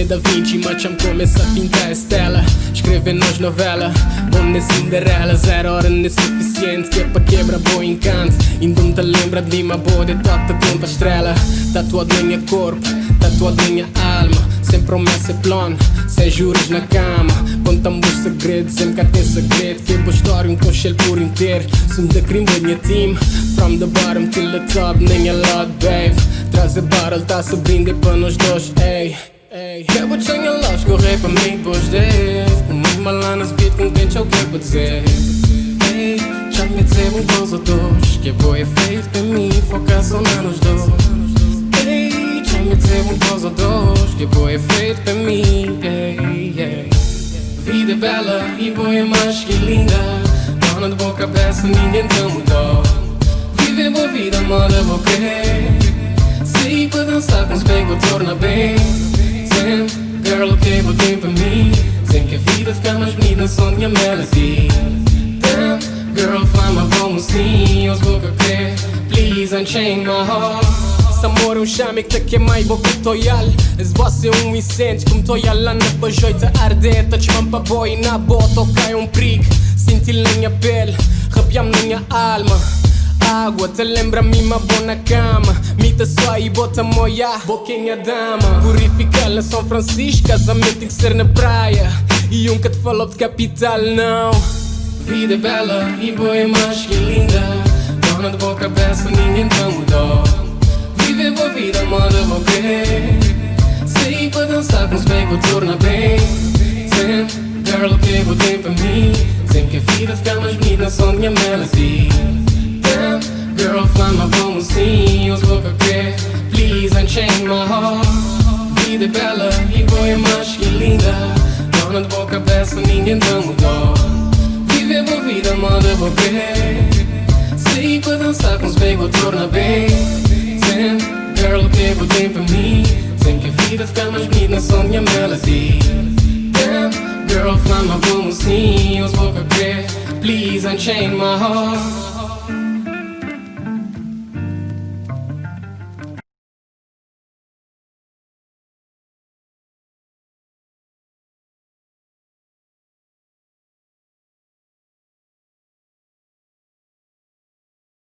Leonardo da Vinci, mas chamo começa a pintar a estela. Escrever nos novela, bom na Cinderela. 0 hora não é suficiente, que é para quebrar bom encanto. Ainda me te lembra de mim, mas boa de tota contra a estrela. Tatuado em minha corpo, tatuado em minha alma. Sem promessa e plano, sem juros na cama. Contamos os segredos, sempre cá tem segredo. Que é boa história, um conselho por inteiro. Sumo da crime da minha team, from the bottom till the top, nem a lot, babe. Traz a barrel, tá-se brinde para nós dois, ei. Que vou change love, escorrer para mim, boas days. Comigo malanas, beat com quem eu quero dizer. Ei, já me dizer um coisa ou dois. Que é boa é feito para mim, focar só nos dois. Ei, já me dizer um coisa ou dois. Que boa é feito para mim, ei. Vida é bela e boa é mais que linda. Dona de boa cabeça, ninguém te mudou. Viver boa vida, moda vou querer. Sair para dançar com os pegos, torna bem. Girl, o que vou ter para mim? Sempre que a vida fica mais bonita, só minha melody. Damn, girl, fama como sim. Os boca crer, please unchain my heart. Se amor é um chame que te queima e boca toial. Esboça é um incêndio, como toial lá na bajoita ardeta. Desmampa boy na bota, ou cai um perigo. Senti na minha pele, arrepiam na minha alma. Água te lembra a mim, mas bom na cama. Mita só aí, bota moia, boquinha dama. Purificar na São Francisco, casamento tem que ser na praia. E um que te falou de capital, não. Vida é bela e boa é mais que linda. Dona de boa cabeça, ninguém te mudou. Viver boa vida, moda vou querer. Sair para dançar com os pegos, torna bem. Sempre, girl, o que vou ter para mim? Sempre que a vida fica mais bonita, só minha melody. Damn, girl, flama como sim. Os boca crer, please unchain my heart. Vida é bela e boa é mais que linda. Dona de boa cabeça, ninguém te mudou. Viver boa vida, moda vou querer. Sair para dançar com os pegos, torna bem. Sempre, girl, o que vou ter para mim? Sempre que a vida fica mais bonita, só minha melody. Damn, girl, flama como sim. Os boca crer, please unchain my heart.